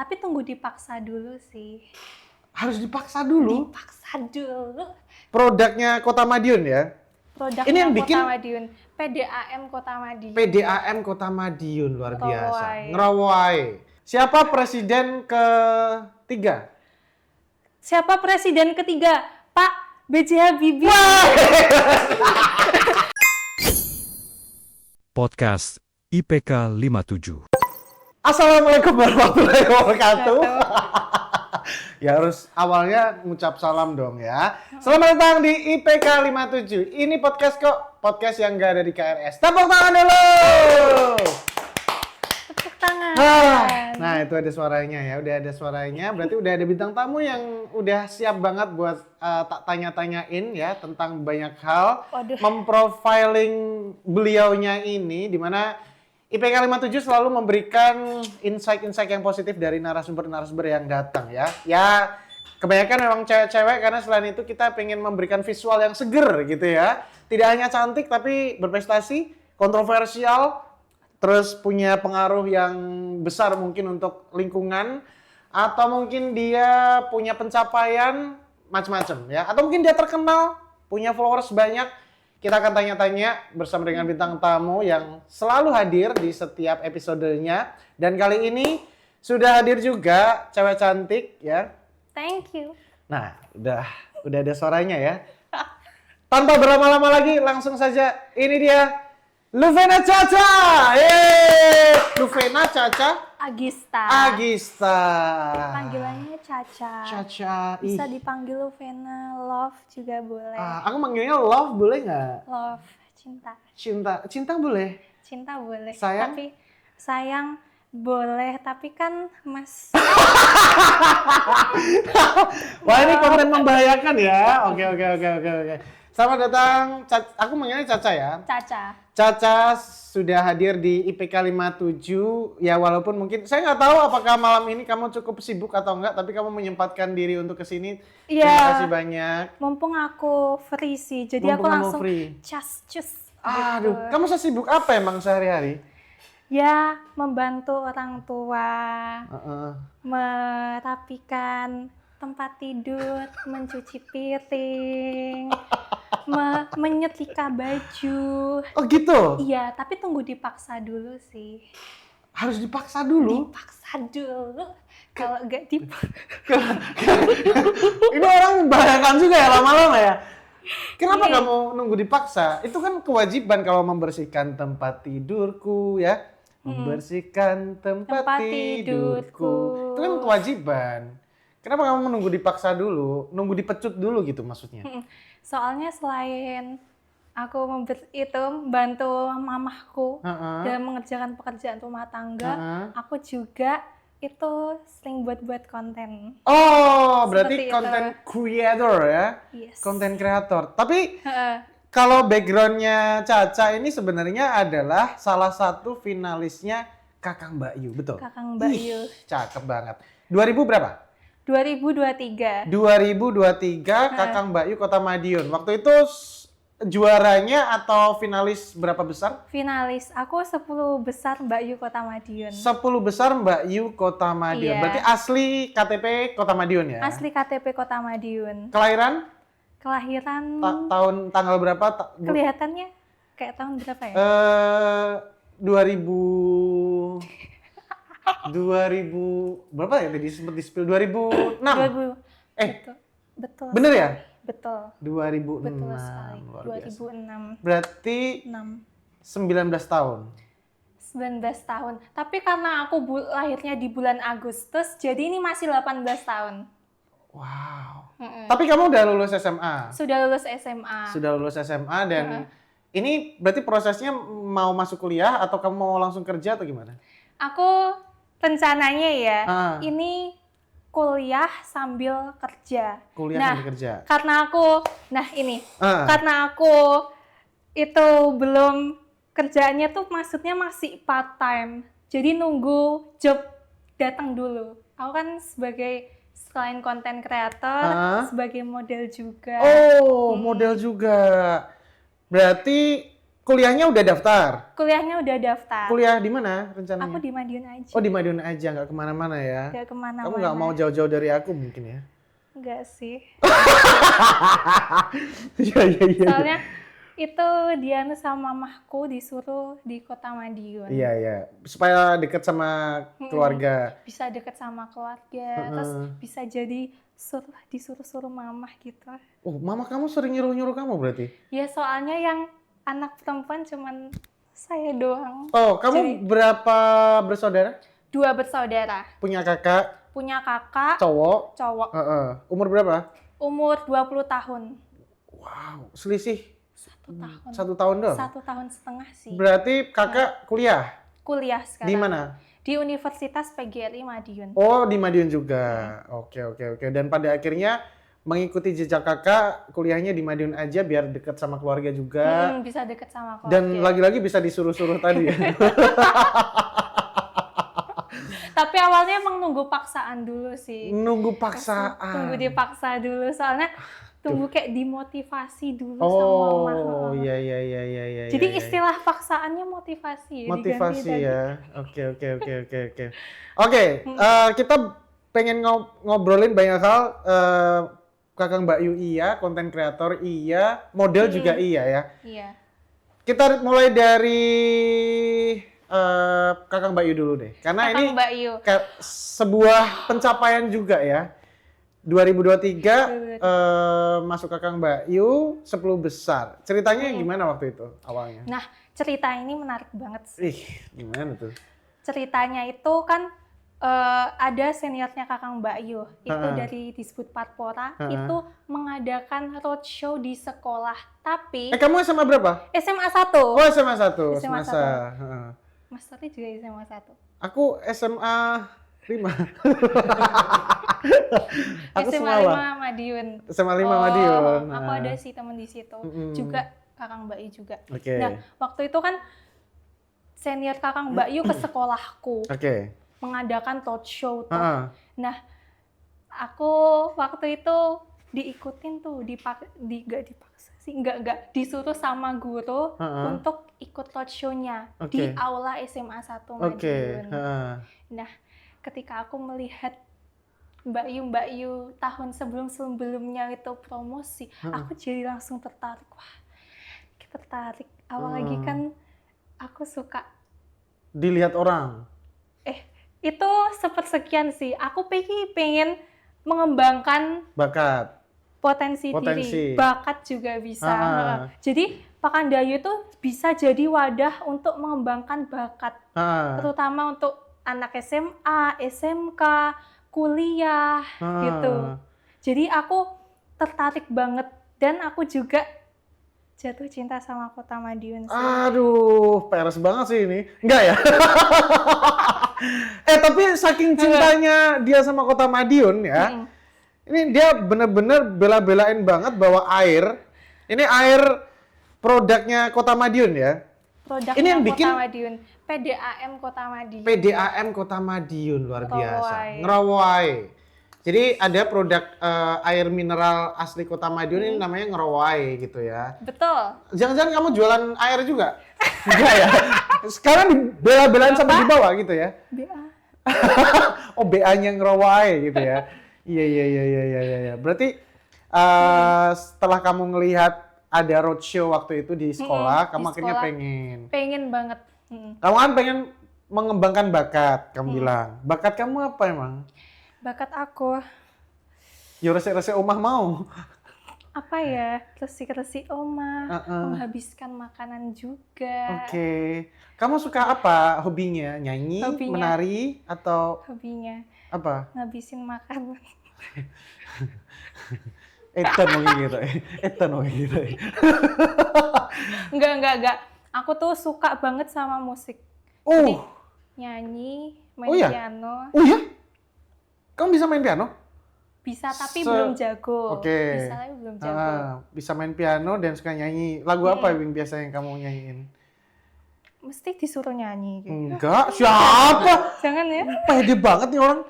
tapi tunggu dipaksa dulu sih. Harus dipaksa dulu? Dipaksa dulu. Produknya Kota Madiun ya? Produknya Ini yang Kota bikin Madiun. PDAM Kota Madiun. PDAM Kota Madiun, luar biasa. Ngerowai. Ngerowai. Siapa presiden ketiga? Siapa presiden ketiga? Pak B.J. Habibie. Podcast IPK 57. Assalamualaikum warahmatullahi wabarakatuh. Ya harus awalnya ngucap salam dong ya. Selamat datang di IPK 57. Ini podcast kok, podcast yang gak ada di KRS. Tepuk tangan dulu. Tepuk tangan. Nah itu ada suaranya ya, udah ada suaranya. Berarti udah ada bintang tamu yang udah siap banget buat tak tanya-tanyain ya tentang banyak hal. Waduh. Memprofiling beliaunya ini, dimana IPK 57 selalu memberikan insight-insight yang positif dari narasumber-narasumber yang datang ya. Ya kebanyakan memang cewek-cewek karena selain itu kita pengen memberikan visual yang seger gitu ya. Tidak hanya cantik tapi berprestasi, kontroversial, terus punya pengaruh yang besar mungkin untuk lingkungan, atau mungkin dia punya pencapaian macam-macam ya, atau mungkin dia terkenal, punya followers banyak. Kita akan tanya-tanya bersama dengan bintang tamu yang selalu hadir di setiap episodenya. Dan kali ini sudah hadir juga cewek cantik ya. Thank you. Nah, udah ada suaranya ya. Tanpa berlama-lama lagi, langsung saja ini dia Luvena Caca. Luvena Caca Agista. Panggilannya Caca. Caca. Bisa dipanggil Luvena, Love juga boleh. Aku manggilnya Love boleh nggak? Love, cinta. Cinta boleh. Cinta boleh. Sayang? Tapi sayang boleh, tapi kan Mas. Wah ini konten membahayakan ya. Oke. Selamat datang. Aku manggilnya Caca ya. Caca sudah hadir di IPK 57. Ya walaupun mungkin saya nggak tahu apakah malam ini kamu cukup sibuk atau enggak, tapi kamu menyempatkan diri untuk kesini. Iya. Terima kasih banyak. Mumpung aku free sih, jadi Mumpung aku kamu langsung free. cus. Aduh, gitu. kamu sesibuk apa emang sehari-hari? Ya, membantu orang tua, merapikan tempat tidur, mencuci piring, menyetrika baju. Oh gitu? Iya, tapi tunggu dipaksa dulu sih. Harus dipaksa dulu? Dipaksa dulu. Kalau nggak dipaksa. Ini orang membahayakan juga ya lama-lama ya. Kenapa Iya. kamu nunggu dipaksa? Itu kan kewajiban kalau membersihkan tempat tidurku ya. Membersihkan tempat tidurku. Itu kan kewajiban. Kenapa kamu menunggu dipaksa dulu? Nunggu dipecut dulu gitu maksudnya? Soalnya selain aku bantu mamahku dalam mengerjakan pekerjaan rumah tangga, aku juga itu sering buat konten. Oh, berarti Seperti content itu. creator ya? Yes. Content creator. Tapi kalau backgroundnya Caca ini sebenarnya adalah salah satu finalisnya Kakang Mbak Yu, betul? Kakang Mbak Yu. Cakep banget. 2000 berapa? 2023. 2023 Kakang Mbak Yu Kota Madiun. Waktu itu juaranya atau finalis berapa besar? Finalis. Aku 10 besar Mbak Yu Kota Madiun. 10 besar Mbak Yu Kota Madiun. Iya. Berarti asli KTP Kota Madiun ya? Asli KTP Kota Madiun. Kelahiran Kelahiran tanggal berapa? kelihatannya kayak tahun berapa ya? 2000 berapa ya tadi sempat di-spill 2006. 2000. Betul. Bener ya? Betul. 2006. Betul sekali. Luar biasa. 2006. Berarti 6. 19 tahun. 19 tahun. Tapi karena aku lahirnya di bulan Agustus, jadi ini masih 18 tahun. Wow. Tapi kamu udah lulus SMA? Sudah lulus SMA. Sudah lulus SMA dan ini berarti prosesnya mau masuk kuliah atau kamu mau langsung kerja atau gimana? Aku rencananya ya, Ah. ini kuliah sambil kerja. Kuliah sambil kerja. Karena aku itu belum kerjaannya tuh maksudnya masih part time. Jadi nunggu job datang dulu. Aku kan sebagai selain konten kreator, sebagai model juga. Oh, model juga. Berarti kuliahnya udah daftar? Kuliahnya udah daftar. Kuliah di mana rencananya? Aku di Madiun aja. Oh di Madiun aja, nggak kemana-mana ya? Gak kemana-mana. Kamu nggak mau jauh-jauh dari aku mungkin ya? Enggak sih. Iya, iya, iya. Soalnya itu Diana sama mamahku disuruh di Kota Madiun. Iya, iya. Supaya deket sama keluarga. Bisa deket sama keluarga, terus bisa jadi disuruh-suruh mamah gitu. Oh, mama kamu sering nyuruh-nyuruh kamu berarti? Ya soalnya yang anak perempuan cuman saya doang. Oh, kamu berapa bersaudara? 2 bersaudara. Punya kakak, Punya kakak, cowok? cowok. Umur berapa? Umur 20 tahun. Wow, selisih 1 tahun. 1 tahun dong? 1 tahun setengah sih. Berarti kakak kuliah? Kuliah sekarang. Di mana? Di Universitas PGRI Madiun. Oh, di Madiun juga. Oke, oke, oke. Dan pada akhirnya mengikuti jejak kakak, kuliahnya di Madiun aja biar dekat sama keluarga juga. Bisa deket sama keluarga. Dan lagi-lagi bisa disuruh-suruh tadi ya. Tapi awalnya emang nunggu paksaan dulu sih. Nunggu paksaan. Tunggu dipaksa dulu, soalnya tunggu kayak dimotivasi dulu sama Oh, mama. iya, iya, iya, iya, iya. Jadi iya. istilah paksaannya motivasi ya. Motivasi diganti tadi. ya. Oke, oke, oke, oke, oke. Oke, kita pengen ngobrolin banyak hal. Kakang Mbak Yu iya, konten kreator iya, model juga iya ya. Iya. Kita mulai dari Kakang Mbak Yu dulu deh. Karena Kakang ini Mbak Yu. sebuah pencapaian juga ya. 2023 masuk Kakang Mbak Yu 10 besar. Ceritanya gimana waktu itu awalnya? Nah, cerita ini menarik banget sih. Ih, gimana tuh? Ceritanya itu kan ada seniornya Kakang Mbak Yu, itu dari Disbud Parpora, itu mengadakan roadshow di sekolah. Tapi Kamu SMA berapa? SMA 1. Oh, SMA 1. SMA semasa. 1. Mas Tati juga SMA 1. Aku SMA 5. Aku SMA Semawa. 5 Madiun. SMA 5 Madiun. Aku ada sih temen di situ. Juga Kakang Mbak Yu juga. Oke. Nah, waktu itu kan senior Kakang Mbak Yu ke sekolahku. Oke. Mengadakan roadshow tuh. Nah, aku waktu itu diikutin tuh, nggak dipaksa sih, nggak disuruh sama guru untuk ikut roadshow-nya di aula SMA 1 Madiun. Nah, ketika aku melihat Mbak Yu tahun sebelumnya itu promosi, aku jadi langsung tertarik. Wah, tertarik. Apalagi kan aku suka dilihat orang. Itu sepersekian sih. Aku pengen mengembangkan bakat, potensi diri, bakat juga bisa. Jadi Pakandayu itu bisa jadi wadah untuk mengembangkan bakat, terutama untuk anak SMA, SMK, kuliah gitu. Jadi aku tertarik banget dan aku juga jatuh cinta sama Kota Madiun sih. Aduh, peres banget sih ini. Enggak ya? Tapi saking cintanya dia sama Kota Madiun ya, ini dia bener-bener bela-belain banget bahwa ini air produknya Kota Madiun ya. Produknya ini yang Kota bikin Madiun, PDAM Kota Madiun. PDAM Kota Madiun luar biasa. Ngerowai. Jadi ada produk air mineral asli Kota Madiun ini namanya Ngerowai gitu ya. Betul. Jangan-jangan kamu jualan air juga? Enggak ya? Sekarang bela-belain sampai di bawah gitu ya? BA. Oh, BA-nya Ngerowai gitu ya. Iya. Berarti setelah kamu ngelihat ada roadshow waktu itu di sekolah, kamu akhirnya pengen. Pengen banget. Kamu kan pengen mengembangkan bakat, kamu bilang. Bakat kamu apa emang? Bakat aku Ya resik-resik omah mau. apa ya? Resik-resik omah, menghabiskan makanan juga. Oke. Kamu suka apa hobinya? Nyanyi, menari, atau hobinya apa? ngabisin makanan. Etan mau gitu. Etan mau gitu. Enggak. Aku tuh suka banget sama musik. Jadi, nyanyi, main piano. Oh ya? Kamu bisa main piano? Bisa, tapi belum jago. Oke. Bisa, tapi belum jago. Bisa main piano dan suka nyanyi. Lagu apa yang biasa yang kamu nyanyiin? Mesti disuruh nyanyi. Gitu. Enggak, siapa? Jangan ya. Pede banget nih orang.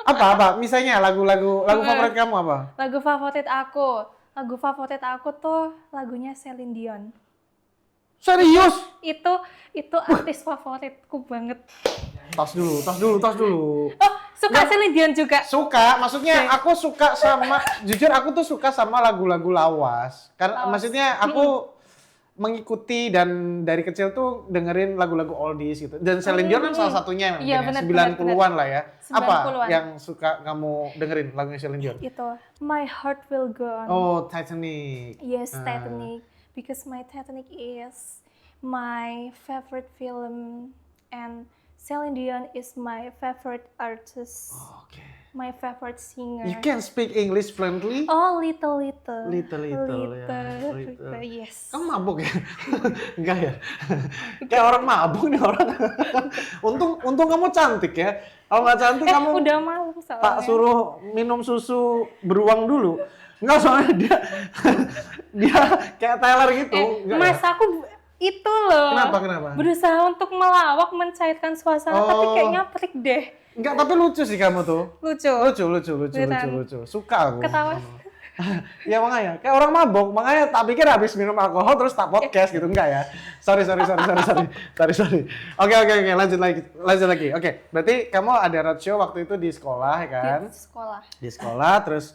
Apa? Misalnya lagu favorit kamu apa? Lagu favorit aku tuh lagunya Celine Dion. Serius? Itu artis favoritku banget. Tas dulu. Oh, suka Celine Dion juga. Suka, maksudnya aku suka sama, jujur aku tuh suka sama lagu-lagu lawas. Karena Lawas. maksudnya aku mengikuti dan dari kecil tuh dengerin lagu-lagu oldies gitu. Dan Celine Dion kan salah satunya memang Iya, ya, benar, 90-an lah ya. Apa 90-an. yang suka kamu dengerin lagunya Celine Dion? Itu My Heart Will Go On. Oh, Titanic. Yes, Titanic. Because my Titanic is my favorite film and Celine Dion is my favorite artist. Oke. My favorite singer. You can speak English fluently? Oh, little. Little, ya. Yes. Kamu mabuk ya? Enggak ya? Kayak orang mabuk nih orang. Untung kamu cantik ya. Kalau nggak cantik kamu udah mau soalnya. tak suruh minum susu beruang dulu. Enggak, soalnya dia kayak Taylor gitu. Enggak Mas ya? aku itu loh. Kenapa? Berusaha untuk melawak, mencairkan suasana, tapi Oh. kayaknya pelik deh. Enggak, tapi lucu sih kamu tuh. Lucu. Lucu. Suka aku. Ketawa. Ya makanya, kayak orang mabok, makanya tak pikir habis minum alkohol terus tak podcast gitu, enggak ya? Sorry. Oke, lanjut lagi. Oke, berarti kamu ada roadshow waktu itu di sekolah ya kan? Di sekolah. Di sekolah terus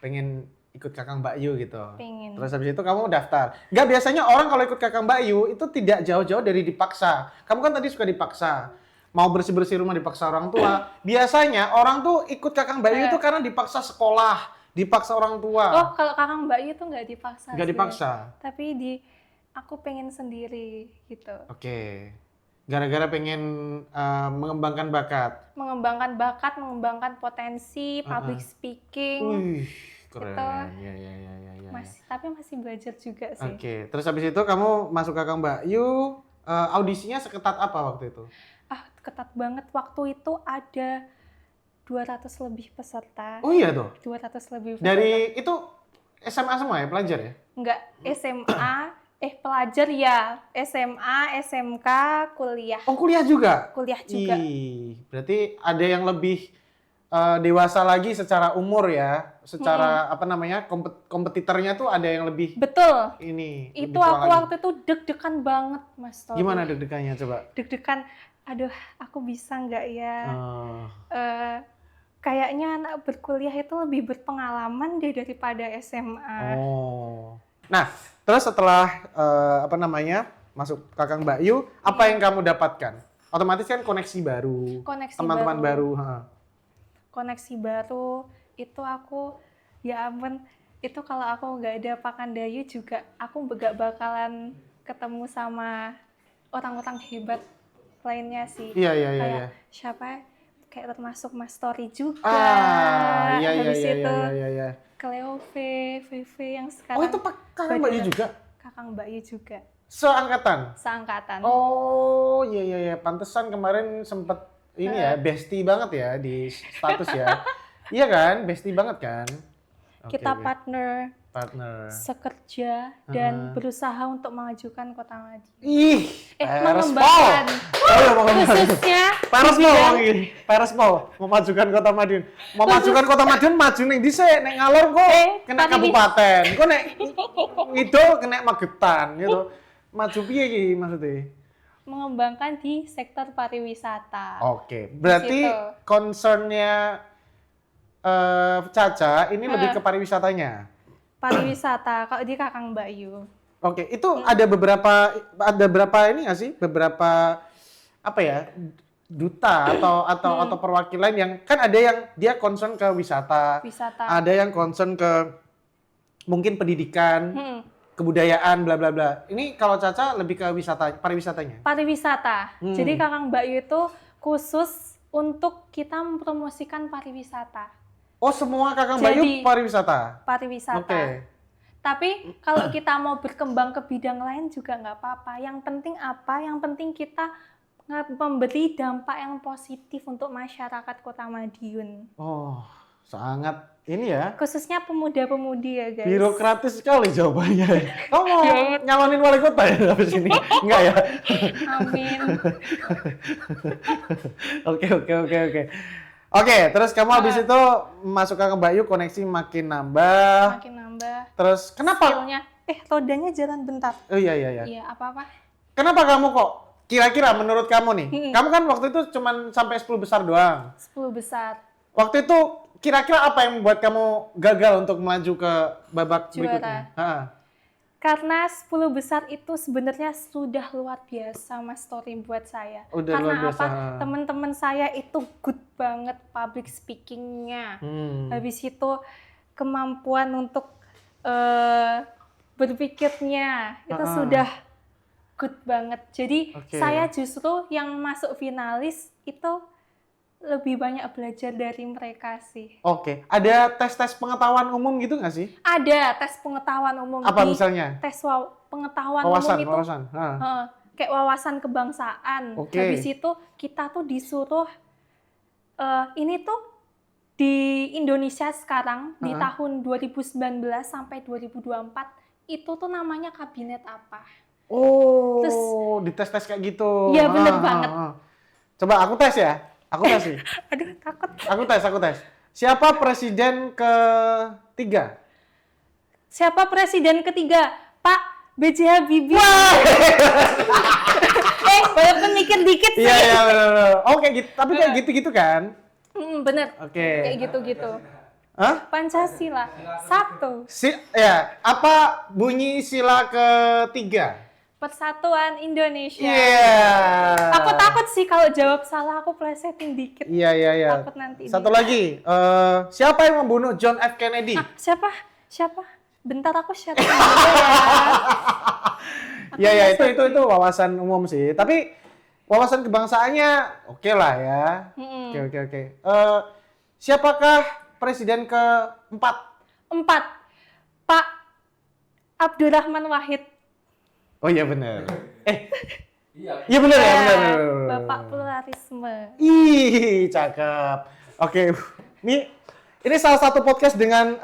pengen ikut Kakang Mbak Yu gitu. Pengen. Terus habis itu kamu daftar. Enggak, biasanya orang kalau ikut Kakang Mbak Yu itu tidak jauh-jauh dari dipaksa. Kamu kan tadi suka dipaksa. Mau bersih-bersih rumah dipaksa orang tua. Biasanya orang tuh ikut Kakang Mbak Yu itu karena dipaksa sekolah, dipaksa orang tua. Oh, kalau Kakang Mbak Yu tuh nggak dipaksa. Nggak sih. dipaksa. Tapi aku pengen sendiri gitu. Oke. Gara-gara pengen mengembangkan bakat. Mengembangkan potensi, public speaking. Wih, keren. Itu. Ya. Tapi masih belajar juga sih. Oke, terus habis itu kamu masuk Kakang Mbak Yu, audisinya seketat apa waktu itu? Ketat banget. Waktu itu ada 200 lebih peserta. Oh iya tuh. 200 lebih peserta. Dari itu SMA semua ya, pelajar ya? Enggak, SMA, pelajar ya. SMA, SMK, kuliah. Oh, kuliah juga? Kuliah juga. Ih, berarti ada yang lebih dewasa lagi secara umur ya, secara kompetitornya tuh ada yang lebih Betul. ini. Itu lebih tua aku lagi. waktu itu deg-degan banget, Mas Tori. Gimana deg-degannya coba? Deg-degan, aduh aku bisa nggak ya? Oh. Kayaknya anak berkuliah itu lebih berpengalaman deh daripada SMA. Oh. Nah, terus setelah masuk Kakang Mbak Yu, apa yang kamu dapatkan? Otomatis kan koneksi baru, teman-teman baru. Koneksi baru itu aku, ya ampun, itu kalau aku nggak ada Pakandayu juga aku nggak bakalan ketemu sama orang-orang hebat lainnya sih. Iya. Kayak siapa? Kayak termasuk Mas Tori juga. Iya. Habis itu Cleo VV yang sekarang. Oh, itu Kakang Mbak Yu juga? Kakang Mbak Yu juga. Seangkatan? Oh, iya. Pantesan kemarin sempet ini ya, bestie banget ya di status ya. Iya kan? Bestie banget kan? Kita Oke. partner, sekerja, dan berusaha untuk mengajukan Kota Madiun. Ih, mengembangkan. Khususnya Perespol memajukan Kota Madiun. Memajukan Kota Madiun maju ning dhisik, nek ngalor kok kena kabupaten. Kok nek ngidul kena Magetan gitu. Maju piye iki maksudnya? Mengembangkan di sektor pariwisata. Oke, berarti concernnya Caca ini lebih ke pariwisatanya. Pariwisata kalau di Kakang Mbak Yu. Oke, itu ada berapa ini nggak sih? Beberapa apa ya? Duta atau perwakilan yang kan ada yang dia concern ke wisata. Ada yang concern ke mungkin pendidikan. Kebudayaan bla bla bla. Ini kalau Caca lebih ke pariwisatanya. Pariwisata. Jadi Kakang Mbak Yu itu khusus untuk kita mempromosikan pariwisata. Oh, semua Kakang Mbak Yu pariwisata. Pariwisata. Oke. Tapi kalau kita mau berkembang ke bidang lain juga nggak apa-apa. Yang penting apa? Yang penting kita memberi dampak yang positif untuk masyarakat Kota Madiun. Oh, sangat ini ya. Khususnya pemuda-pemudi ya, guys. Birokratis sekali jawabannya. Kamu mau nyalonin wali kota ya habis ini? Enggak ya? Amin. Oke. Oke, terus kamu habis itu masuk ke Mbak Yu, koneksi makin nambah. Makin nambah. Terus kenapa? Skillnya. rodanya jalan bentar. Oh iya iya iya. Iya, apa-apa. Kenapa kamu kok kira-kira menurut kamu nih? Kamu kan waktu itu cuman sampai 10 besar doang. 10 besar. Waktu itu kira-kira apa yang membuat kamu gagal untuk melaju ke babak Juara. berikutnya? Karena 10 besar itu sebenarnya sudah luar biasa Mas Tori buat saya. Udah Karena luar biasa. apa? Teman-teman saya itu good banget public speaking-nya. Habis itu kemampuan untuk berpikirnya itu sudah good banget. Jadi saya justru yang masuk finalis itu lebih banyak belajar dari mereka sih. Oke, ada tes-tes pengetahuan umum gitu nggak sih? Ada tes pengetahuan umum. Apa Di misalnya? Tes pengetahuan Wawasan, umum itu wawasan. kayak wawasan kebangsaan. Oke. Habis itu kita tuh disuruh ini tuh di Indonesia sekarang di tahun 2019 sampai 2024 itu tuh namanya kabinet apa? Oh, Terus, dites-tes kayak gitu. Iya, bener banget. Coba aku tes ya. Aku tes sih. Aduh, takut. Aku tes. Siapa presiden ketiga? Siapa presiden ketiga? Pak B.J. Habibie. Walaupun mikir dikit sih. Iya, benar. Oh, kayak gitu. Tapi kayak gitu-gitu kan? Bener. Oke. Kayak gitu-gitu. Hah? Pancasila. 1. Apa bunyi sila ketiga? Persatuan Indonesia. Iya. Aku takut sih kalau jawab salah aku plesetin dikit. Iya. Takut nanti. Satu lagi. Siapa yang membunuh John F. Kennedy? Siapa? Bentar aku share. Iya, itu wawasan umum sih. Tapi wawasan kebangsaannya oke lah ya. Oke. Siapakah presiden keempat? 4. Pak Abdurrahman Wahid. Oh iya benar. Iya benar ya, benar. Bapak pluralisme. Ih, cakep. Oke. Ini salah satu podcast dengan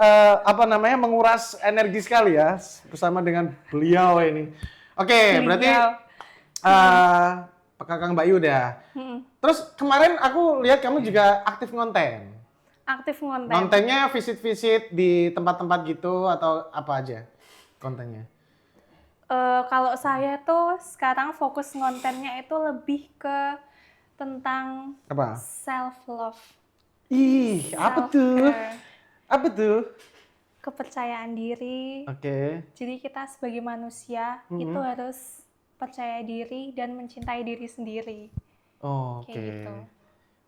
menguras energi sekali ya bersama dengan beliau ini. Oke, berarti Kakang Mbak Yuda. Terus kemarin aku lihat kamu juga aktif ngonten. Aktif ngonten. Ngontennya visit-visit di tempat-tempat gitu atau apa aja kontennya? Kalau saya tuh sekarang fokus ngontennya itu lebih ke tentang Apa? self love. Ih, apa tuh? Apa tuh? Kepercayaan diri. Oke. Jadi kita sebagai manusia itu harus percaya diri dan mencintai diri sendiri. Oh, Kayak gitu.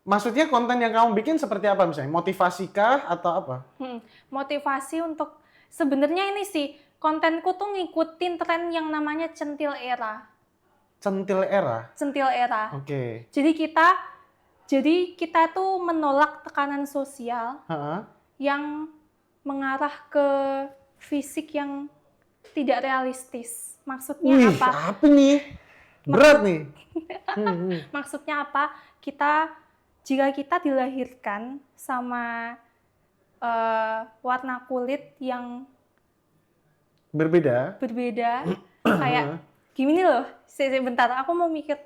Maksudnya konten yang kamu bikin seperti apa misalnya? Motivasikah atau apa? Motivasi untuk sebenarnya ini sih kontenku tuh ngikutin tren yang namanya centil era. Centil era? Centil era. Oke. Jadi kita tuh menolak tekanan sosial yang mengarah ke fisik yang tidak realistis. Maksudnya apa? Apa nih? Berat nih. Maksudnya apa? Jika kita dilahirkan sama warna kulit yang berbeda, kayak gini loh. Bentar, aku mau mikir.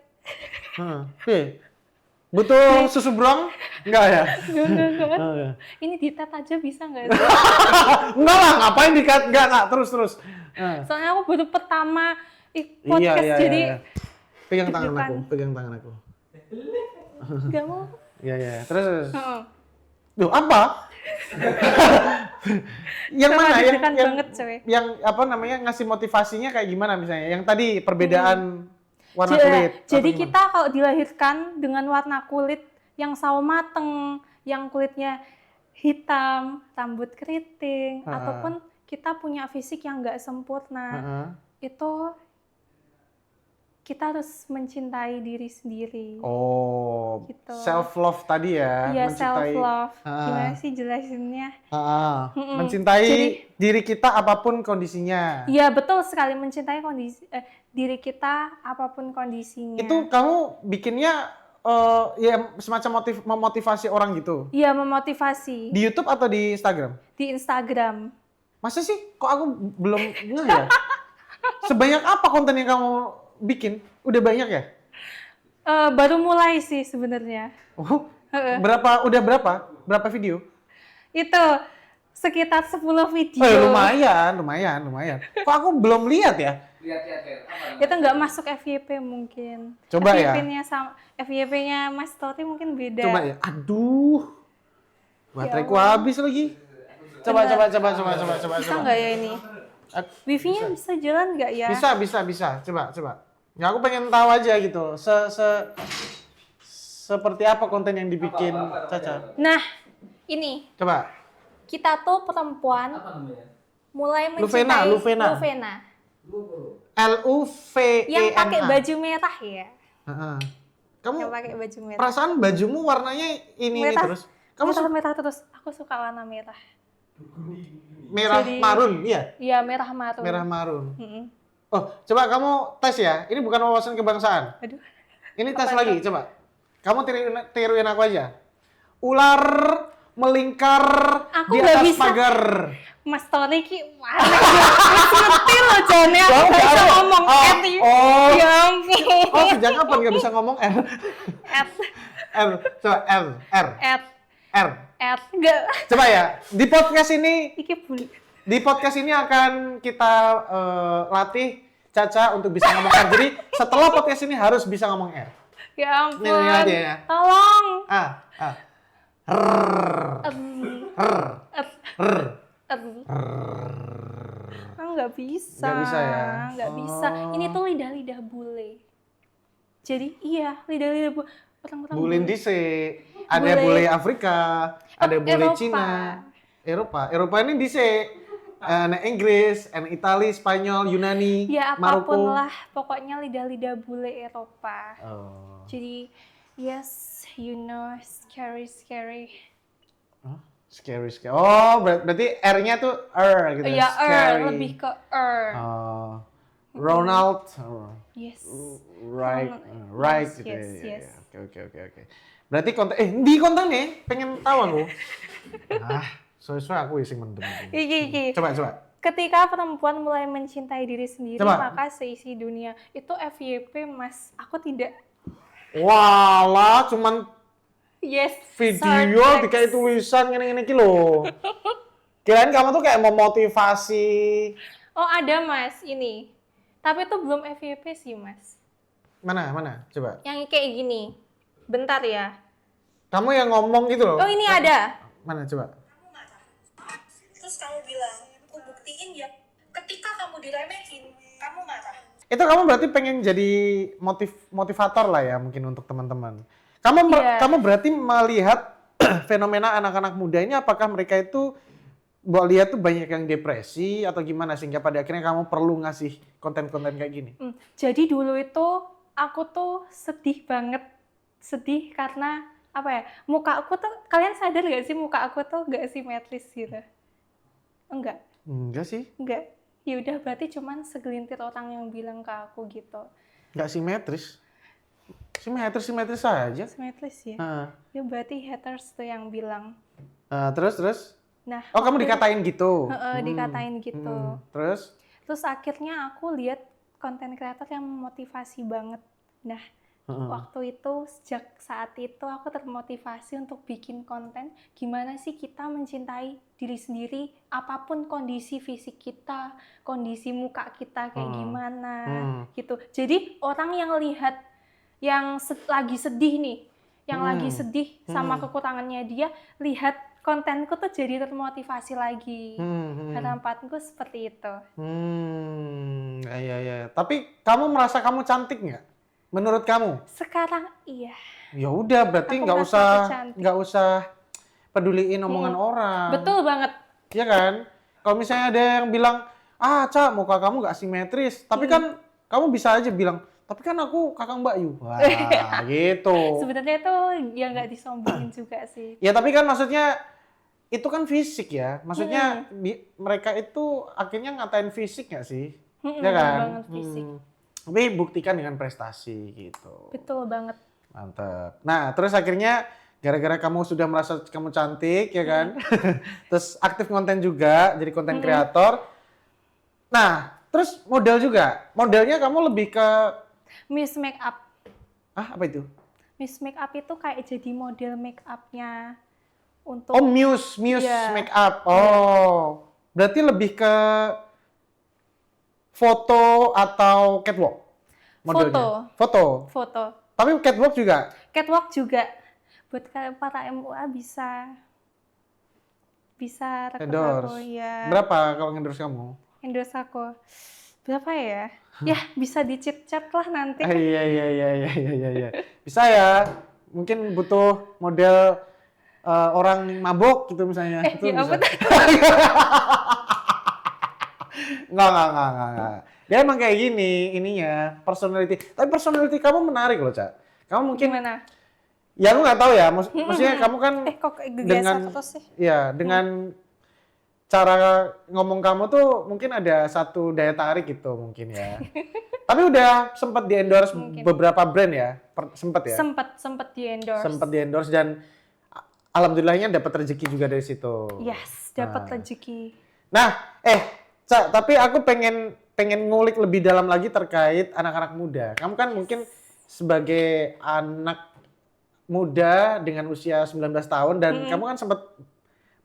Butuh susu brong? Enggak ya? Enggak. Ini di-tet aja bisa nggak sih? Enggak lah, ngapain di-cut? Enggak, terus. Soalnya aku baru pertama podcast, jadi Pegang tangan aku. Nggak mau. Iya. Terus. Duh, apa? Yang mana? Yang apa namanya ngasih motivasinya kayak gimana misalnya? Yang tadi perbedaan warna kulit. Jadi kita kalau dilahirkan dengan warna kulit yang sawo mateng, yang kulitnya hitam, rambut keriting, ataupun kita punya fisik yang nggak sempurna, itu kita harus mencintai diri sendiri. Oh, gitu. Self love tadi ya? Iya, self love. Gimana sih jelasinnya? Mencintai diri kita apapun kondisinya. Iya, betul sekali, mencintai diri kita apapun kondisinya. Itu kamu bikinnya ya semacam memotivasi orang gitu? Iya, memotivasi. Di YouTube atau di Instagram? Di Instagram. Masa sih? Kok aku belum ngeh ya? Sebanyak apa konten yang kamu bikin? Udah banyak ya? Baru mulai sih sebenarnya. Oh, berapa video? Itu sekitar 10 video. Lumayan. Kok aku belum lihat ya? Lihat apa? Itu nggak masuk FYP mungkin. Coba ya. FYP-nya Mas Tori mungkin beda. Coba ya. Aduh. Bateraiku Allah. habis lagi. Coba. Bisa nggak ya ini? Wifi-nya bisa jalan nggak ya? Bisa. Coba. Ya aku pengen tahu aja gitu. Seperti apa konten yang dibikin Caca. Nah, ini Coba. kita tuh perempuan Apa namanya? mulai Luvena. mencintai Luvena. L-U-V-E-N-A. Yang pakai baju merah ya. Heeh. Kamu Yang pakai baju merah. perasaan bajumu warnanya ini Merah. terus. Kamu merah terus. Aku suka warna merah. merah Jadi- marun, iya. Iya, merah marun. Merah marun. Mm-mm. Oh, coba kamu tes ya. Ini bukan wawasan kebangsaan. Aduh. Ini tes Apa lagi, coba. Kamu tiruin aku aja. Ular melingkar Aku di nggak atas bisa. pagar. Mas Tony ki wah, ngerti loh Jon ya. Aku nggak bisa ngomong F. Oh, Ya ampun. oh, sejak kapan nggak bisa ngomong R? F. Coba R. F. Enggak. Coba ya. Di podcast ini Iki bul. akan kita latih Caca untuk bisa ngomong R. Jadi setelah podcast ini harus bisa ngomong R. Ya ampun. Ini aja ya. Tolong. Rrrr. Nggak bisa. Nggak bisa ya? Nggak bisa. Ini tuh lidah-lidah bule. Jadi iya, lidah-lidah bule. Orang-orang Bule bule. dhisik. Ada Bule- bule Afrika, ada bule Eropa. Cina. Eropa ini dhisik. Nek Inggris, Itali, Spanyol, Yunani, Ya Maroko. apapun lah, pokoknya lidah-lidah bule Eropa. Oh. Jadi, yes, you know, scary. Scary. Oh, berarti R-nya tuh gitu. Iya, Scary. lebih ke Oh. Ronald. Oh. Yes. Right. Ronald. Right. Yes, gitu yes, ya. yes. Oke. Berarti di konten nih, pengen tahu aku. Soalnya aku isi mendem. Iki. Coba. Ketika perempuan mulai mencintai diri sendiri, Coba. maka seisi dunia. Itu FYP, Mas. Aku tidak. Walah, cuman Yes. video short dikayak text. tulisan gini iki lho. Kirain kamu tuh kayak memotivasi. Oh, ada, Mas. Ini. Tapi itu belum FYP sih, Mas. Mana? Coba. Yang kayak gini. Bentar ya. Kamu yang ngomong gitu loh. Oh, ini ada. Mana coba? Terus kamu bilang, aku buktiin ya. Ketika kamu diremehin, kamu marah. Itu kamu berarti pengen jadi motivator lah ya mungkin untuk teman-teman. Iya. Kamu berarti melihat fenomena anak-anak muda ini, apakah mereka itu lihat tuh banyak yang depresi atau gimana sehingga pada akhirnya kamu perlu ngasih konten-konten kayak gini? Jadi dulu itu aku tuh sedih banget. Sedih karena apa ya? Muka aku tuh, kalian sadar gak sih muka aku tuh gak simetris gitu? Enggak. Enggak sih, Enggak. Ya udah berarti cuman segelintir orang yang bilang ke aku gitu. enggak simetris. Simetris saja. Simetris ya. Heeh. Ya berarti haters tuh yang bilang. Terus? Nah, Oh, kamu waktu- dikatain gitu? dikatain gitu. Terus? Terus akhirnya aku lihat konten kreator yang memotivasi banget. Nah, waktu itu sejak saat itu aku termotivasi untuk bikin konten gimana sih kita mencintai diri sendiri apapun kondisi fisik kita, kondisi muka kita kayak gimana gitu. Jadi orang yang lihat yang lagi sedih nih, yang lagi sedih sama kekurangannya dia, lihat kontenku tuh jadi termotivasi lagi. Harapanku seperti itu. Iya. Tapi kamu merasa kamu cantik nggak? Menurut kamu? Sekarang iya. Ya udah, berarti Aku nggak merasa aku usah cantik. peduliin omongan orang. Betul banget. Iya kan? Kalau misalnya ada yang bilang, Ca, muka kamu nggak simetris, tapi kan kamu bisa aja bilang, tapi kan aku kakak Mbak Yu. Wah, gitu. Sebenarnya itu ya nggak disombongin juga sih. Ya tapi kan maksudnya itu kan fisik ya. Maksudnya mereka itu akhirnya ngatain fisik nggak sih? Ya kan? Banget fisik. Tapi buktikan dengan prestasi gitu. Betul banget. Mantap. Nah, terus akhirnya gara-gara kamu sudah merasa kamu cantik, ya kan? Terus aktif konten juga, jadi konten kreator. Nah, terus model juga. Modelnya kamu lebih ke... Miss Makeup. Apa itu? Miss Makeup itu kayak jadi model make up-nya untuk Oh, Muse Iya. make up. Oh, berarti lebih ke foto atau catwalk modelnya? Foto. foto. Tapi catwalk juga. Catwalk juga buat para MUA bisa rekrut aku Endorse. ya. Berapa kalau endorse kamu? Endorse aku. Berapa ya? Ya, bisa di-chat lah nanti. Iya, iya, iya, iya, iya, iya. Bisa ya. Mungkin butuh model orang mabok gitu misalnya. Itu Ya bisa. ampun. Enggak. Dia emang kayak gini ininya, personality. Tapi personality kamu menarik loh, Cak. Kamu mungkin, Gimana? ya aku nggak tahu ya. Maksudnya kamu kan Kok kayak gegesek dengan, terus sih? ya dengan cara ngomong kamu tuh mungkin ada satu daya tarik gitu mungkin ya. Tapi udah sempat di-endorse Mungkin. beberapa brand ya? Sempat ya? Sempet di-endorse. Sempat di-endorse dan alhamdulillahnya dapat rezeki juga dari situ. Yes, dapat Nah. rezeki. Nah, Cak, tapi aku pengen ngulik lebih dalam lagi terkait anak-anak muda. Kamu kan mungkin sebagai anak muda dengan usia 19 tahun dan kamu kan sempat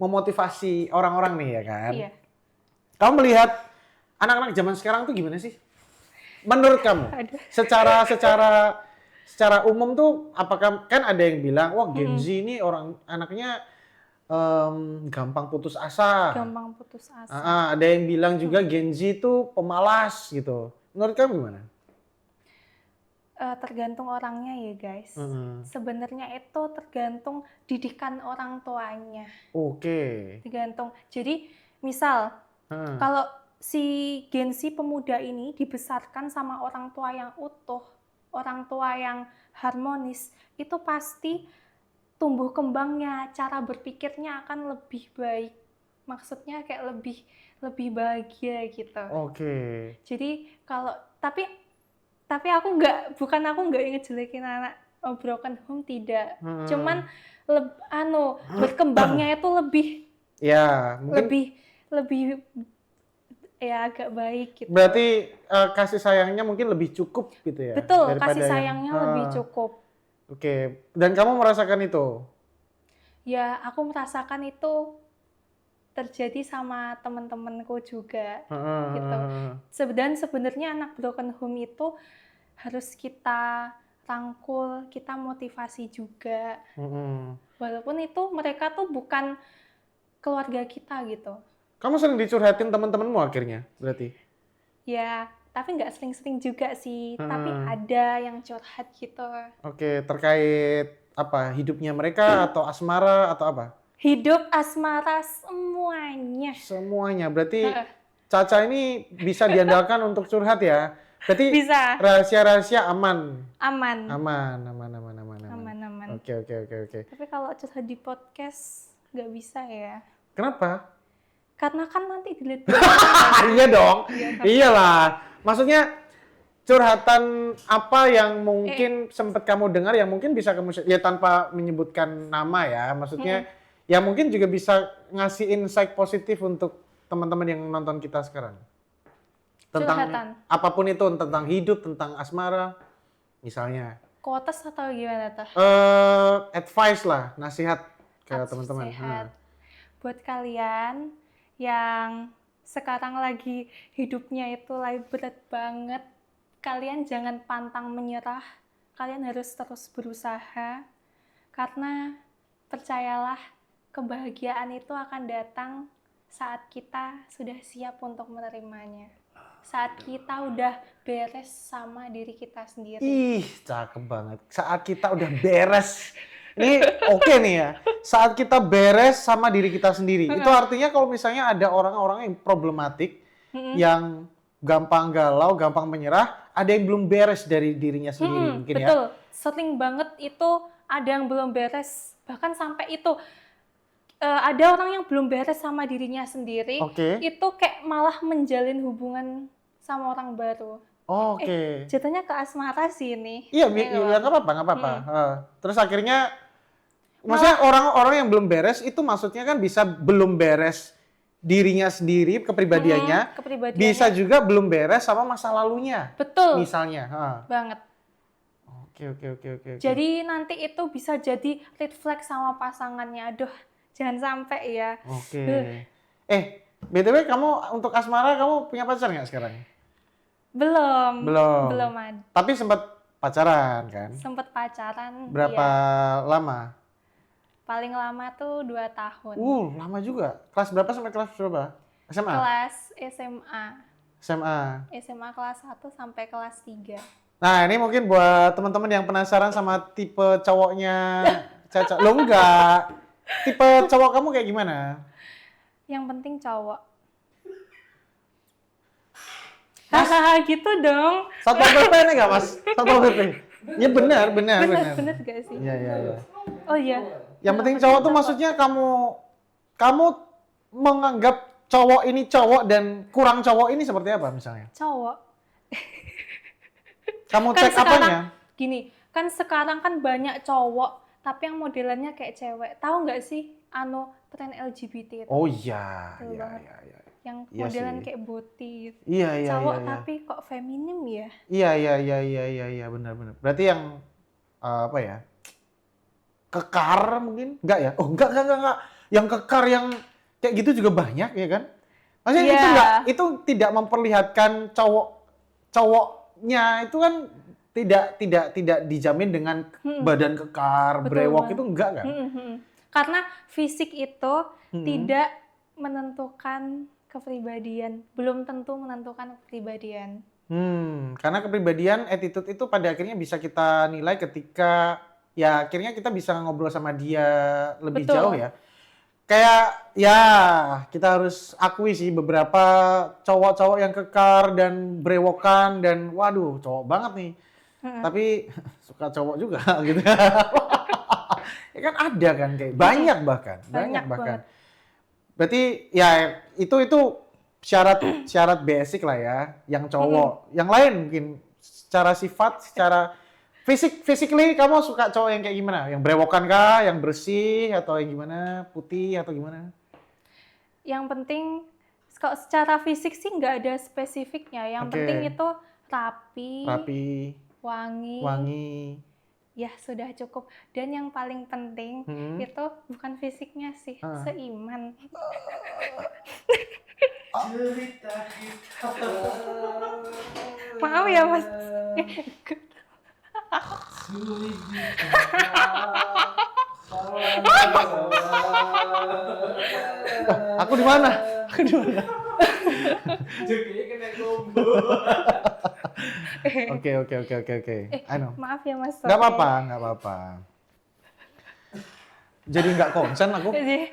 memotivasi orang-orang nih ya kan? Iya. Kamu melihat anak-anak zaman sekarang tuh gimana sih? Menurut kamu? Aduh. Secara umum tuh apakah kan ada yang bilang, wah Gen Z ini orang anaknya gampang putus asa. Gampang putus asa. Ada yang bilang juga Gen Z itu pemalas gitu. Menurut kamu gimana? Tergantung orangnya ya guys. Sebenarnya itu tergantung didikan orang tuanya. Oke. Tergantung. Jadi misal kalau si Gen Z pemuda ini dibesarkan sama orang tua yang utuh, orang tua yang harmonis, itu pasti tumbuh kembangnya, cara berpikirnya akan lebih baik. Maksudnya kayak lebih bahagia gitu. Oke. Jadi kalau tapi aku nggak ngejelekin anak broken home, tidak. Cuman berkembangnya itu Ya, mungkin lebih ya agak baik gitu. berarti kasih sayangnya mungkin lebih cukup gitu ya. Betul, daripada kasih sayangnya lebih cukup. Oke. Dan kamu merasakan itu? Ya, aku merasakan itu terjadi sama teman-temanku juga gitu. Dan sebenarnya anak broken home itu harus kita rangkul, kita motivasi juga. Walaupun itu mereka tuh bukan keluarga kita gitu. Kamu sering dicurhatin teman-temanmu akhirnya berarti? Ya, tapi nggak sering-sering juga sih. Tapi ada yang curhat gitu. Oke, terkait apa? Hidupnya mereka atau asmara atau apa? Hidup, asmara, semuanya. Semuanya. Berarti Caca ini bisa diandalkan untuk curhat ya? Berarti Bisa. rahasia-rahasia aman? Aman. Aman. Oke. Tapi kalau curhat di podcast nggak bisa ya. Kenapa? Karena kan nanti dilihat. Iya dong. Iya. Iyalah. Maksudnya curhatan apa yang mungkin sempat kamu dengar yang mungkin bisa kamu ya tanpa menyebutkan nama ya. Maksudnya ya mungkin juga bisa ngasih insight positif untuk teman-teman yang nonton kita sekarang. Tentang Curhatan. apapun itu, tentang hidup, tentang asmara misalnya. Quotes atau gimana tuh? Advice lah, nasihat ke teman-teman. Sehat. Buat kalian yang sekarang lagi hidupnya itu lagi berat banget, kalian jangan pantang menyerah. Kalian harus terus berusaha. Karena percayalah, kebahagiaan itu akan datang saat kita sudah siap untuk menerimanya. Saat kita udah beres sama diri kita sendiri. Ih, cakep banget. Saat kita udah beres. Ini oke nih ya. Saat kita beres sama diri kita sendiri. Itu artinya kalau misalnya ada orang-orang yang problematik, yang gampang galau, gampang menyerah, ada yang belum beres dari dirinya sendiri mungkin ya. Betul. Sering banget itu ada yang belum beres. Bahkan sampai itu ada orang yang belum beres sama dirinya sendiri. Oke. Itu kayak malah menjalin hubungan sama orang baru. Oke. Jatuhnya ke asmara sih ini. Iya, ya nggak apa-apa. Terus akhirnya, maksudnya orang-orang yang belum beres itu maksudnya kan bisa belum beres dirinya sendiri, kepribadiannya, kepribadiannya. bisa juga belum beres sama masa lalunya. Betul. Misalnya. Banget. Oke. Jadi nanti itu bisa jadi red flag sama pasangannya. Aduh, Jangan sampai ya. Oke. BTW kamu untuk asmara kamu punya pacar nggak sekarang? Belum. Belum. Belum ada. Tapi sempat pacaran kan? Sempet pacaran. Berapa Iya. lama? Paling lama tuh 2 tahun. Lama juga. Kelas berapa sampai kelas berapa? SMA? Kelas SMA. SMA. SMA kelas 1 sampai kelas 3. Nah, ini mungkin buat teman-teman yang penasaran sama tipe cowoknya Caca. Lo enggak. Tipe cowok kamu kayak gimana? Yang penting cowok. Hahaha gitu dong. Satpol PP ini enggak, Mas? Satpol PP. Ya benar. Bener gak sih? Iya. Oh iya. Yang penting cowok tuh maksudnya kamu menganggap cowok ini cowok dan kurang cowok ini seperti apa misalnya? Cowok. Kamu Kan cek sekarang, apanya? gini, kan sekarang kan banyak cowok, tapi yang modelannya kayak cewek. Tahu nggak sih, tren LGBT itu? Oh iya, Betul banget. iya. Yang Iya modelan sih. kayak boti. Iya. Cowok tapi kok feminim ya? Iya, benar. Berarti yang apa ya? Kekar mungkin? Enggak ya? Oh, enggak. Yang kekar yang kayak gitu juga banyak ya kan? Maksudnya Iya. itu tidak memperlihatkan cowoknya itu kan tidak dijamin dengan badan kekar, Betul brewok banget. itu enggak kan? Karena fisik itu Mm-mm. tidak menentukan kepribadian, belum tentu menentukan kepribadian. Karena kepribadian, attitude itu pada akhirnya bisa kita nilai ketika ya akhirnya kita bisa ngobrol sama dia lebih Betul. jauh ya. Kayak ya kita harus akui sih beberapa cowok-cowok yang kekar dan brewokan dan waduh cowok banget nih. Tapi suka cowok juga gitu. Ya kan ada kan kayak banyak bahkan. Banget. Berarti ya itu syarat basic lah ya yang cowok. Yang lain mungkin secara sifat, secara physically kamu suka cowok yang kayak gimana? Yang brewokan kah, yang bersih atau yang gimana? Putih atau gimana? Yang penting kalau secara fisik sih nggak ada spesifiknya. Yang Oke. penting itu rapi, Wangi. ya sudah cukup. Dan yang paling penting Hmm. itu bukan fisiknya sih, seiman. Maaf ya Mas. Aku di mana? Oke. I know. Maaf ya Mas. Nggak sorry. apa-apa. Jadi nggak konsen aku. Jadi-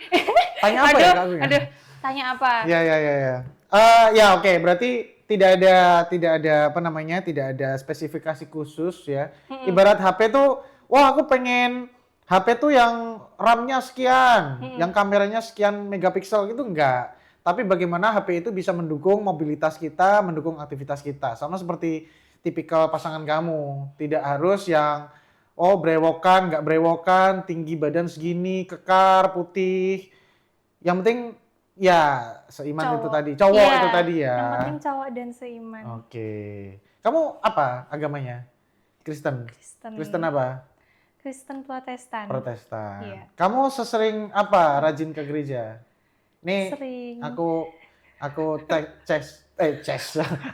Tanya apa ya Kak Agung ya? Aduh, tanya apa? Ya. Ya oke, berarti tidak ada apa namanya, tidak ada spesifikasi khusus ya. Ibarat HP tuh, wah aku pengen HP tuh yang RAM-nya sekian, yang kameranya sekian megapiksel gitu enggak. Tapi bagaimana HP itu bisa mendukung mobilitas kita, mendukung aktivitas kita. Sama seperti tipikal pasangan kamu. Tidak harus yang brewokan, nggak brewokan, tinggi badan segini, kekar, putih. Yang penting ya seiman itu tadi, cowok Iya, itu tadi ya. Yang penting cowok dan seiman. Oke. Kamu apa agamanya? Kristen. Kristen apa? Kristen Protestan. Protestan. Iya. Kamu sesering apa rajin ke gereja? Nih, Sering. aku tes.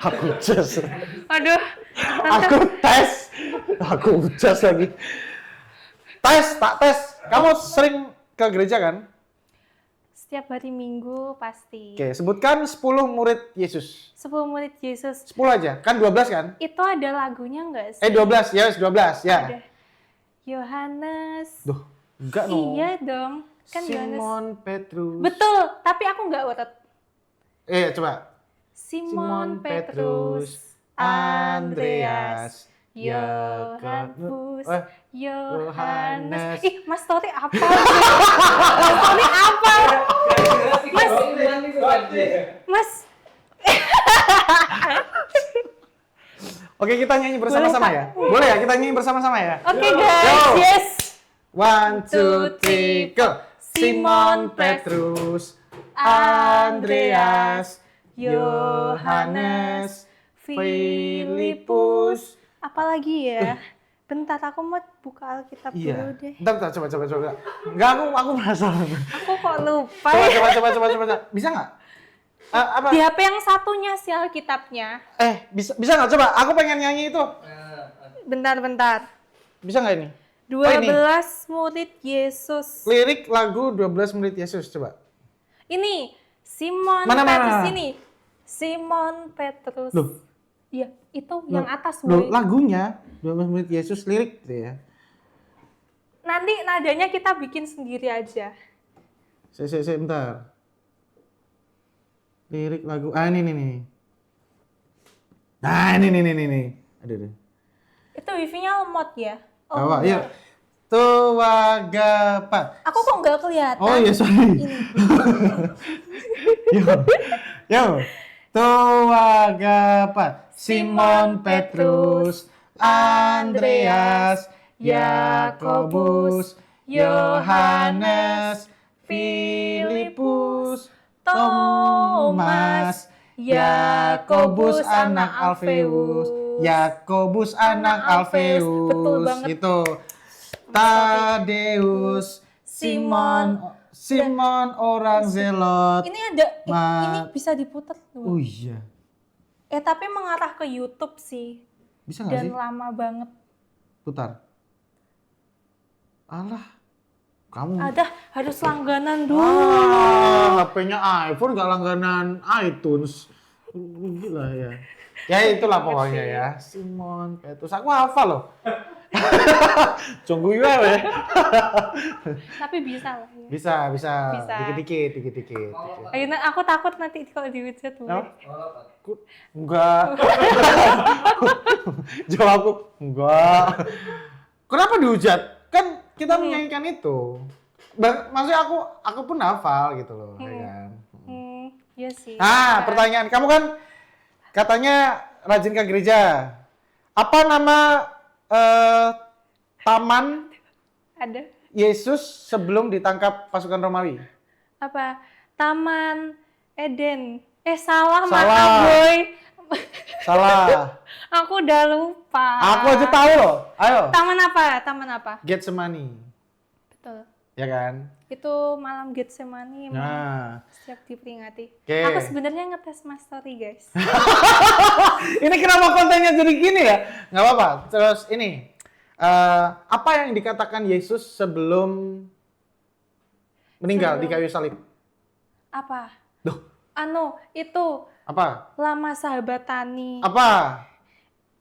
Aku ces. Aduh, Aku tes. Aku ujas lagi. Tak tes. Kamu sering ke gereja kan? setiap hari Minggu pasti. Oke, sebutkan 10 murid Yesus. 10 murid Yesus. 10 aja. Kan 12 kan? Itu ada lagunya nggak sih? 12. Ya, 12 ya. Ada. Yohanes. Duh, enggak no. Iya dong. Kan Yohanes. Simon Petrus. Betul, tapi aku nggak urut. Coba. Simon Petrus, Andreas, Yohanes, Yohanes. Ih, Mas Tori apa? Mas Tori apa? Mas. Oke, kita nyanyi bersama-sama ya. Boleh ya, kita nyanyi bersama-sama ya. Oke guys, Yo. yes. 1, 2, 3, go. Simon Petrus, Andreas, Yohanes, Filipus, Apalagi ya? Bentar, aku mau buka Alkitab dulu Iya. deh. Bentar, coba. Enggak, aku penasaran. Aku kok lupa ya. Coba. Bisa nggak? Apa? Di HP yang satunya sih Alkitabnya. Bisa nggak? Coba, aku pengen nyanyi itu. Bentar. Bisa nggak ini? 12 murid Yesus. Lirik lagu 12 menit Yesus, coba. Ini Simon Mana? Petrus ini. Simon Petrus. Loh. Iya, itu yang atas Loh, boy. lagunya 12 menit Yesus lirik gitu ya. Nanti nadanya kita bikin sendiri aja. Bentar. Lirik lagu. Ini nih. Nah, ini. Aduh. Itu wifi-nya lemot ya? Bawa, yuk. Tuwagapat. Aku kok nggak kelihatan? Oh iya, sorry. Ini. Yo. Tuwagapat. Simon Petrus, Andreas, Yakobus, Yohanes, Filipus, Thomas, Yakobus anak Alfeus, Yakobus anak Alfeus, Betul banget. itu Tadeus, Simon orang zelot. Ini ada, ini Ma- bisa diputar tuh. Oh iya, Tapi mengarah ke YouTube sih. bisa nggak Dan sih? lama banget. Putar. Alah, kamu. Ada, harus langganan dulu. HP-nya iPhone nggak langganan iTunes. Gila ya. Ya itulah pokoknya ya. Simon Petrus. Aku hafal loh. Cunggu ya. Tapi bisa lah. Ya. Bisa. Bisa. Dikit-dikit. Akhirnya aku takut nanti kalau dihujat. Kenapa? Enggak. Jawabku, enggak. Kenapa dihujat? Kan kita menyanyikan itu. Maksudnya aku pun hafal gitu loh, ya kan. Iya sih. Pertanyaan. Kamu kan katanya rajin ke gereja. Apa nama taman Ada. Yesus sebelum ditangkap pasukan Romawi? Apa? Taman Eden. Salah. Salah. Maaf boy. Salah. Aku udah lupa. Aku aja tahu loh. Ayo. Taman apa? Getsemani. Betul. Ya kan? Itu malam Getsemani emang Nah. setiap diperingati. Oke. Aku sebenarnya ngetes mastery guys. Ini kenapa kontennya jadi gini ya? Nggak apa-apa. Terus ini. Apa yang dikatakan Yesus sebelum meninggal di kayu salib? Apa? Duh. Itu Apa? lama sahabat tani. Apa?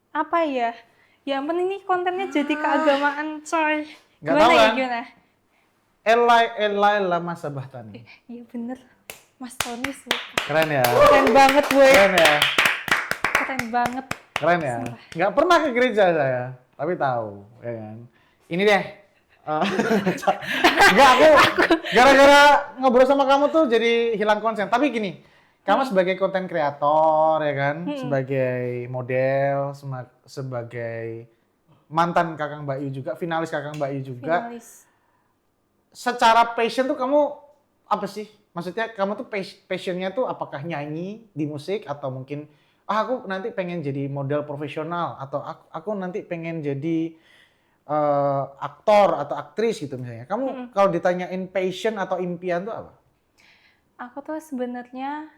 Apa ya? Ya ampun ini kontennya jadi keagamaan coy. Nggak tahu kan? Gimana? Elai lama sabahtani. Iya bener. Mas Tony suka. Keren ya. Keren banget boy. Keren ya. Keren banget. Keren ya. Nggak pernah ke gereja saya, tapi tahu, ya kan. Ini deh. Enggak, aku gara-gara ngobrol sama kamu tuh jadi hilang konsen. Tapi gini, kamu sebagai konten kreator ya kan, sebagai model, sebagai mantan Kakang Mbak Yu juga, finalis Kakang Mbak Yu juga. Finalis. Secara passion tuh kamu apa sih? Maksudnya kamu tuh passionnya tuh apakah nyanyi di musik atau mungkin aku nanti pengen jadi model profesional atau aku nanti pengen jadi aktor atau aktris gitu misalnya. Kamu kalau ditanyain passion atau impian tuh apa? Aku tuh sebenarnya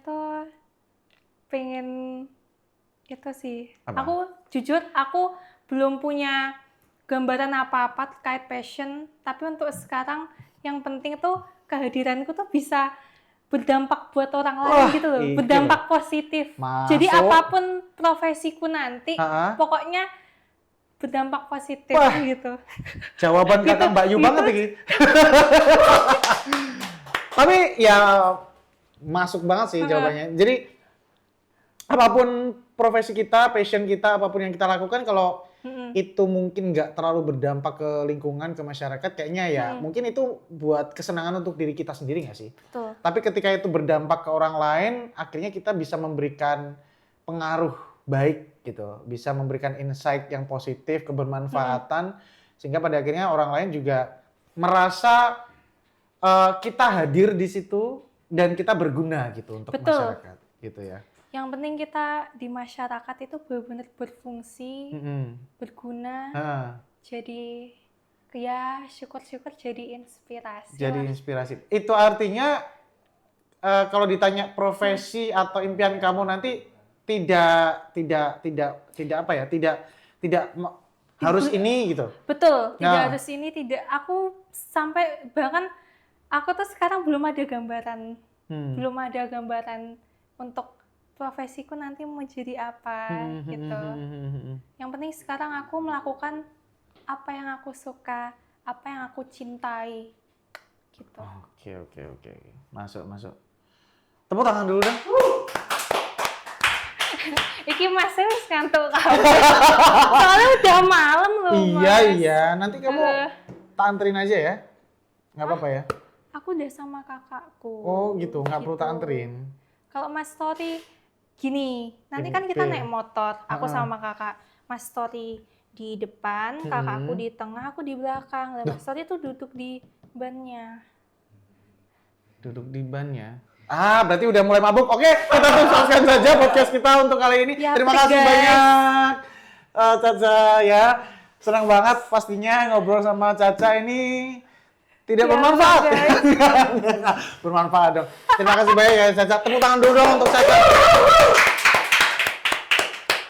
tuh pengen itu sih. Apa? Aku jujur aku belum punya gambaran apa-apa terkait passion, tapi untuk sekarang yang penting tuh kehadiranku tuh bisa berdampak buat orang lain Wah, gitu loh, itu. berdampak positif. Masuk. Jadi apapun profesiku nanti, Ha-ha. pokoknya berdampak positif Wah. gitu. Jawaban Gitu, Kakang Mbak Yu gitu. banget ini. Tapi ya masuk banget sih jawabannya. Jadi apapun profesi kita, passion kita, apapun yang kita lakukan, kalau itu mungkin nggak terlalu berdampak ke lingkungan, ke masyarakat, kayaknya ya mungkin itu buat kesenangan untuk diri kita sendiri nggak sih? Betul. Tapi ketika itu berdampak ke orang lain, akhirnya kita bisa memberikan pengaruh baik gitu, bisa memberikan insight yang positif, kebermanfaatan, sehingga pada akhirnya orang lain juga merasa kita hadir di situ dan kita berguna gitu untuk Betul. masyarakat, gitu ya. Yang penting kita di masyarakat itu benar-benar berfungsi, berguna. Jadi ya syukur-syukur jadi inspirasi. Jadi lah. inspirasi. Itu artinya kalau ditanya profesi atau impian kamu nanti tidak apa ya? Tidak harus ini gitu. Betul, tidak Nah. harus ini, tidak. Aku sampai bahkan aku tuh sekarang belum ada gambaran, belum ada gambaran untuk profesiku nanti mau jadi apa gitu. Yang penting sekarang aku melakukan apa yang aku suka, apa yang aku cintai, gitu. Oke. Masuk. Tepuk tangan dulu deh. Iki masih wis ngantuk kamu. Soalnya udah malam loh, Mas. Iya. Nanti kamu tak anterin aja ya. Nggak apa-apa ya? Aku udah sama kakakku. Oh gitu, nggak perlu tak anterin. Kalau Mas Story gini, nanti kan kita naik motor, aku sama kakak. Mas Story di depan, kakakku di tengah, aku di belakang. Mas Story tuh duduk di bannya. Duduk di bannya. Berarti udah mulai mabuk. Oke, kita selesaikan saja podcast kita untuk kali ini. Ya, Terima kasih guys. banyak Caca ya. Senang banget pastinya ngobrol sama Caca ini. Tidak Ya, bermanfaat. guys. Bermanfaat dong. Terima kasih banyak ya Caca. Tepuk tangan dulu dong untuk Caca.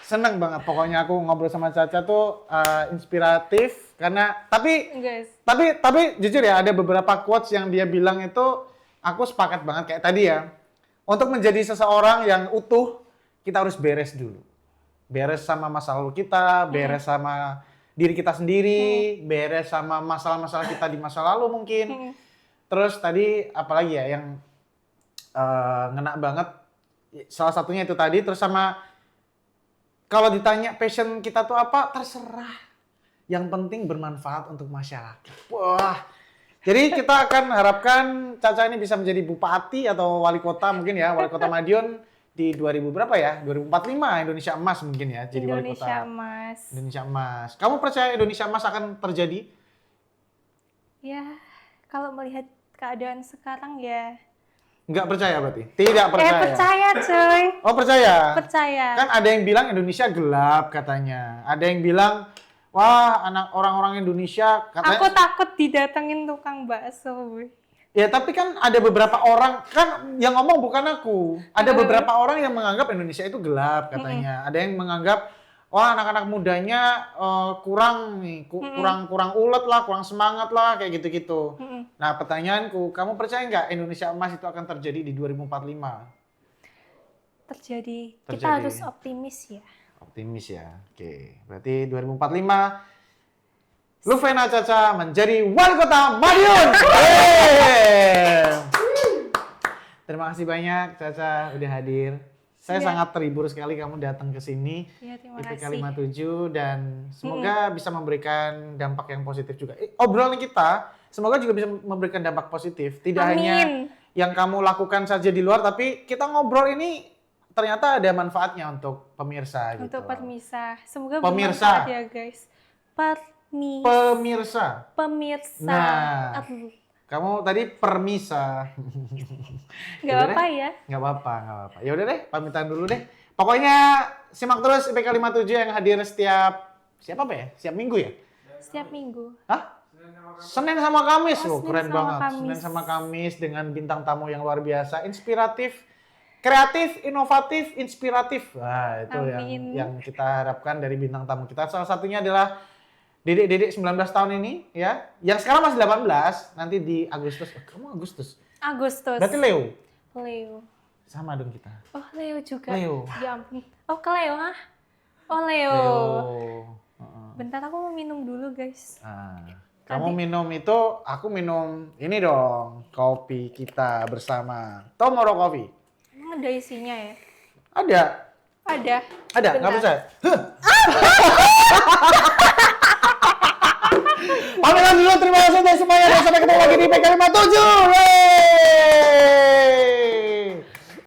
Seneng banget pokoknya aku ngobrol sama Caca tuh inspiratif karena Guys, tapi jujur ya ada beberapa quotes yang dia bilang itu aku sepakat banget kayak tadi ya. Untuk menjadi seseorang yang utuh kita harus beres dulu. Beres sama masa lalu kita, beres sama diri kita sendiri, beres sama masalah-masalah kita di masa lalu mungkin. Terus tadi apalagi ya yang ngena banget salah satunya itu tadi terus sama kalau ditanya passion kita tuh apa, terserah. Yang penting bermanfaat untuk masyarakat. Wah. Jadi kita akan harapkan Caca ini bisa menjadi bupati atau wali kota mungkin ya, wali kota Madiun di 2000 berapa ya? 2045 Indonesia Emas mungkin ya, jadi wali kota. Indonesia Emas. Indonesia Emas. Kamu percaya Indonesia Emas akan terjadi? Ya, kalau melihat keadaan sekarang ya. Enggak percaya berarti? Tidak percaya. Percaya coy. Oh percaya? Percaya. Kan ada yang bilang Indonesia gelap katanya. Ada yang bilang, wah anak orang-orang Indonesia katanya... Aku takut didatengin tukang bakso. Ya tapi kan ada beberapa orang, kan yang ngomong bukan aku. Ada beberapa orang yang menganggap Indonesia itu gelap katanya. Ada yang menganggap, wah anak-anak mudanya kurang nih, kurang ulet lah, kurang semangat lah, kayak gitu-gitu. Nah pertanyaanku, kamu percaya nggak Indonesia Emas itu akan terjadi di 2045? Terjadi. Kita Terjadi. harus optimis ya. Optimis ya, oke. Berarti 2045, Luvena Caca menjadi wali kota Madiun. Terima kasih banyak Caca udah hadir. Saya sangat terhibur sekali kamu datang ke sini. Iya, terima IPK kasih. 57 dan semoga bisa memberikan dampak yang positif juga. Obrolan kita semoga juga bisa memberikan dampak positif. Tidak hanya yang kamu lakukan saja di luar, tapi kita ngobrol ini ternyata ada manfaatnya untuk pemirsa gitu. Untuk pemirsa. Semoga Pemirsa. bermanfaat ya guys. Pemirsa. Pemirsa. Nah. Aduh, Kamu tadi permisa. nggak apa-apa ya. Nggak apa-apa. Ya udah deh, pamitan dulu deh. Pokoknya simak terus IPK 57 yang hadir setiap minggu ya? Setiap minggu. Hah? Senin sama Kamis loh, Senin keren sama banget. Kamis. Senin sama Kamis dengan bintang tamu yang luar biasa, inspiratif, kreatif, inovatif, inspiratif. Wah, itu Amin. yang kita harapkan dari bintang tamu kita. Salah satunya adalah Dedek 19 tahun ini ya. Yang sekarang masih 18, nanti di Agustus. Kamu Agustus. Agustus. Berarti Leo. Leo. Sama dong kita. Oh, Leo juga. Leo. Ya ampun. Oh, ke Leo ah. Oh, Leo. Bentar aku mau minum dulu, guys. Kamu minum itu, aku minum ini dong, kopi kita bersama. Tomorrow Coffee. Emang ada isinya ya? Ada. Ada. Ada, nggak Bentar. percaya? Pamitan dulu, terima kasih untuk semuanya dan sampai ketemu lagi di IPK 57. Yeay!